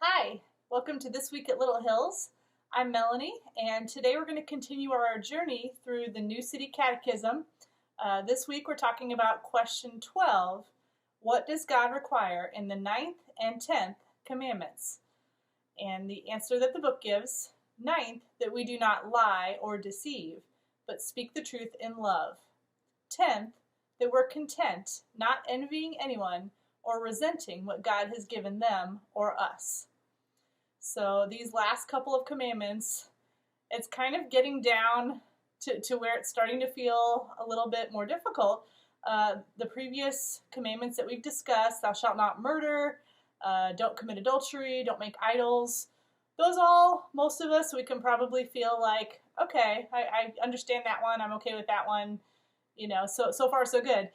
Hi, welcome to This Week at Little Hills. I'm Melanie, and today we're going to continue our journey through the new City Catechism. This week we're talking about question 12. What does God require in the ninth and 10th commandments? And the answer that the book gives: ninth, that we do not lie or deceive, but speak the truth in love. 10th, that we're content, not envying anyone or resenting what God has given them or us. So these last couple of commandments, it's kind of getting down to where it's starting to feel a little bit more difficult. The previous commandments that we've discussed, thou shalt not murder, don't commit adultery, don't make idols, those all, most of us, we can probably feel like, okay, I understand that one, I'm okay with that one, so far so good.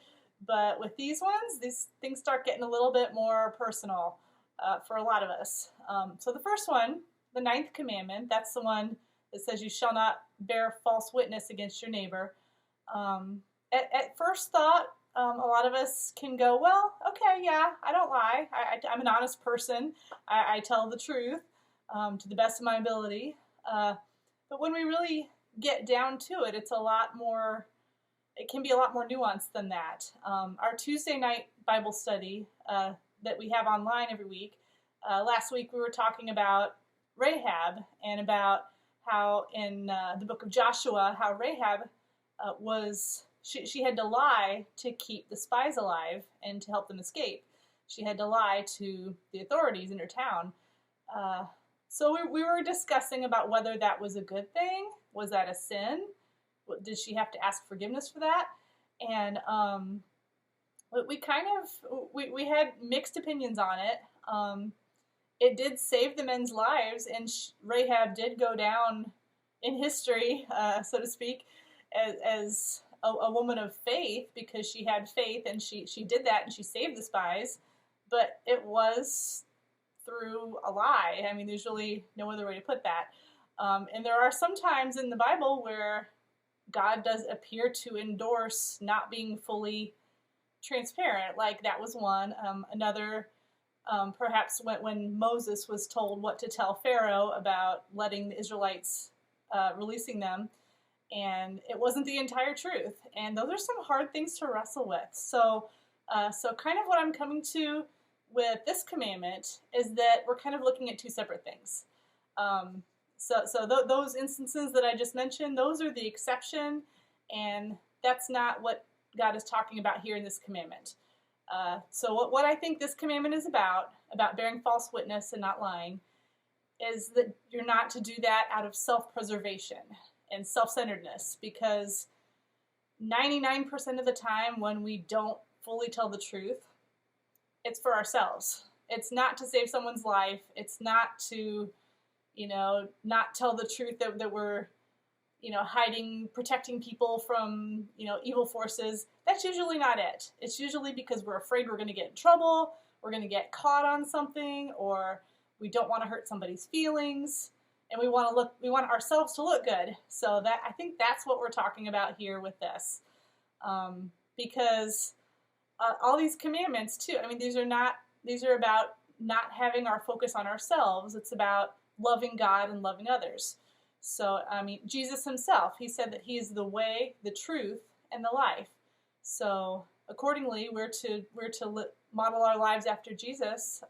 But with these ones, these things start getting a little bit more personal for a lot of us. So the first one, the ninth commandment, that's the one that says you shall not bear false witness against your neighbor. At first thought, a lot of us can go, well, okay, yeah, I don't lie. I'm an honest person. I tell the truth to the best of my ability. But when we really get down to it, it's a lot more, it can be a lot more nuanced than that. Our Tuesday night Bible study that we have online every week, last week we were talking about Rahab and about how in the book of Joshua, how Rahab she had to lie to keep the spies alive and to help them escape. She had to lie to the authorities in her town. So we were discussing about whether that was a good thing. Was that a sin? Did she have to ask forgiveness for that? And we had mixed opinions on it. It did save the men's lives, and Rahab did go down in history, so to speak, as a woman of faith, because she had faith and she did that and she saved the spies. But it was through a lie. I mean, there's really no other way to put that. And there are some times in the Bible where God does appear to endorse not being fully transparent, like that was one. Another, perhaps when Moses was told what to tell Pharaoh about letting the Israelites, releasing them, and it wasn't the entire truth. And those are some hard things to wrestle with. So kind of what I'm coming to with this commandment is that we're kind of looking at two separate things. Those instances that I just mentioned, those are the exception, and that's not what God is talking about here in this commandment. So what I think this commandment is about bearing false witness and not lying, is that you're not to do that out of self-preservation and self-centeredness, because 99% of the time when we don't fully tell the truth, it's for ourselves. It's not to save someone's life. It's not to, not tell the truth that we're, hiding, protecting people from, evil forces. That's usually not it. It's usually because we're afraid we're going to get in trouble, we're going to get caught on something, or we don't want to hurt somebody's feelings, and we want ourselves to look good. So that, I think that's what we're talking about here with this. Because all these commandments too, I mean, these are about not having our focus on ourselves. It's about loving God and loving others. So, I mean, Jesus himself, he said that he is the way, the truth, and the life. So, accordingly, we're to model our lives after Jesus,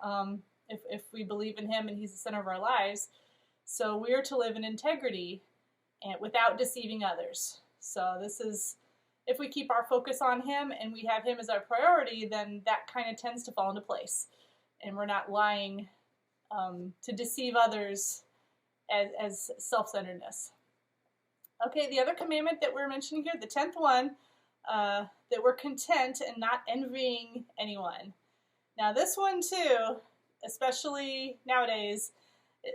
if we believe in him and he's the center of our lives. So, we're to live in integrity and without deceiving others. So, this is, if we keep our focus on him and we have him as our priority, then that kind of tends to fall into place. And we're not lying to deceive others as self-centeredness. Okay, the other commandment that we're mentioning here, the 10th one, that we're content and not envying anyone. Now this one too, especially nowadays,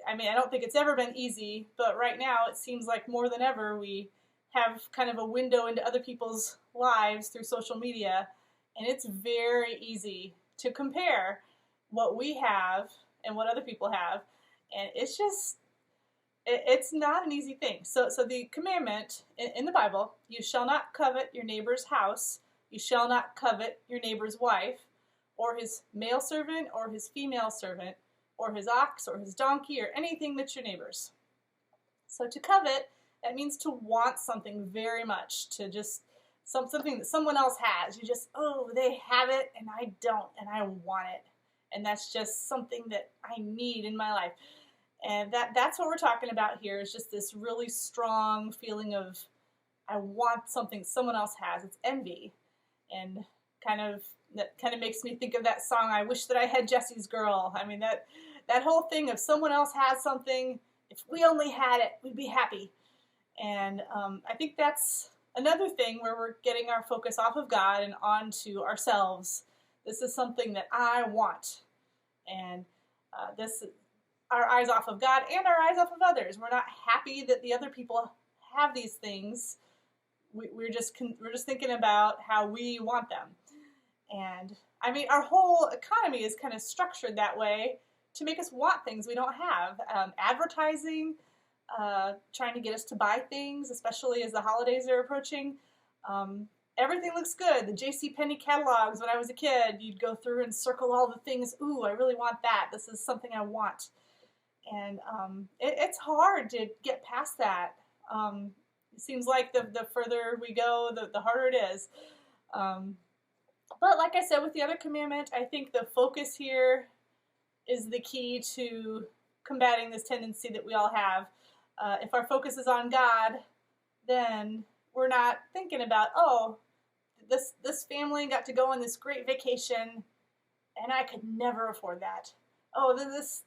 I mean, I don't think it's ever been easy, but right now it seems like more than ever we have kind of a window into other people's lives through social media, and it's very easy to compare what we have and what other people have, and it's just, it's not an easy thing. So the commandment in the Bible, you shall not covet your neighbor's house, you shall not covet your neighbor's wife, or his male servant, or his female servant, or his ox or his donkey or anything that's your neighbor's. So to covet, that means to want something very much, to just something that someone else has. You just, oh, they have it and I don't, and I want it. And that's just something that I need in my life. And that's what we're talking about here, is just this really strong feeling of I want something someone else has. It's envy. And that kind of makes me think of that song, I Wish That I Had Jesse's Girl. I mean, that whole thing of someone else has something, if we only had it, we'd be happy. And I think that's another thing where we're getting our focus off of God and onto ourselves. This is something that I want. And this our eyes off of God and our eyes off of others. We're not happy that the other people have these things. We're just thinking about how we want them. And I mean, our whole economy is kind of structured that way to make us want things we don't have. Advertising, trying to get us to buy things, especially as the holidays are approaching. Everything looks good. The JCPenney catalogs, when I was a kid, you'd go through and circle all the things. Ooh, I really want that. This is something I want. And it's hard to get past that. It seems like the further we go, the harder it is. But like I said, with the other commandment, I think the focus here is the key to combating this tendency that we all have. If our focus is on God, then we're not thinking about, oh, this family got to go on this great vacation, and I could never afford that. Oh,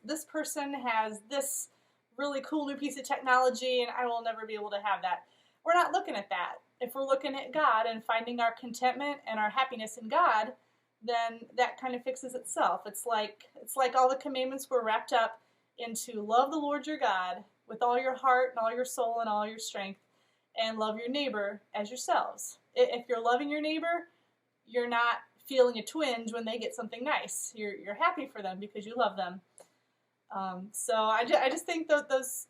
this person has this really cool new piece of technology, and I will never be able to have that. We're not looking at that. If we're looking at God and finding our contentment and our happiness in God, then that kind of fixes itself. It's like all the commandments were wrapped up into love the Lord your God with all your heart and all your soul and all your strength, and love your neighbor as yourselves. If you're loving your neighbor, you're not feeling a twinge when they get something nice. You're happy for them because you love them. So I just think that those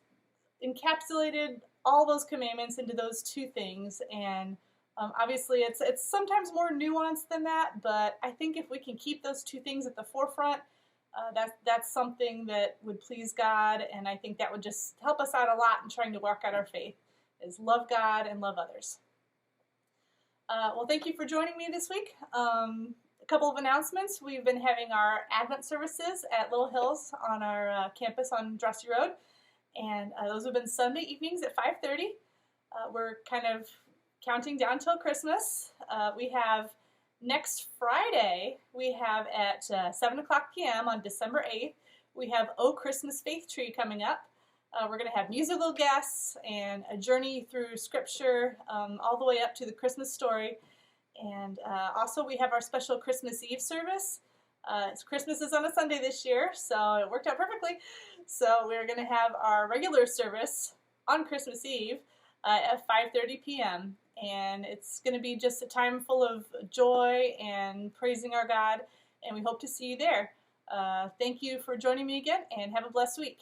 encapsulated all those commandments into those two things, and obviously it's sometimes more nuanced than that, but I think if we can keep those two things at the forefront, that's something that would please God, and I think that would just help us out a lot in trying to work out our faith, is love God and love others. Well, thank you for joining me this week. A couple of announcements. We've been having our Advent services at Little Hills on our campus on Drosy Road, and those have been Sunday evenings at 5:30. We're kind of counting down till Christmas. We have next Friday, we have at 7 o'clock p.m. on December 8th, we have O Christmas Faith Tree coming up. We're going to have musical guests and a journey through Scripture all the way up to the Christmas story. And also we have our special Christmas Eve service. Christmas is on a Sunday this year, so it worked out perfectly. So we're going to have our regular service on Christmas Eve at 5:30 p.m. And it's going to be just a time full of joy and praising our God, and we hope to see you there. Thank you for joining me again, and have a blessed week.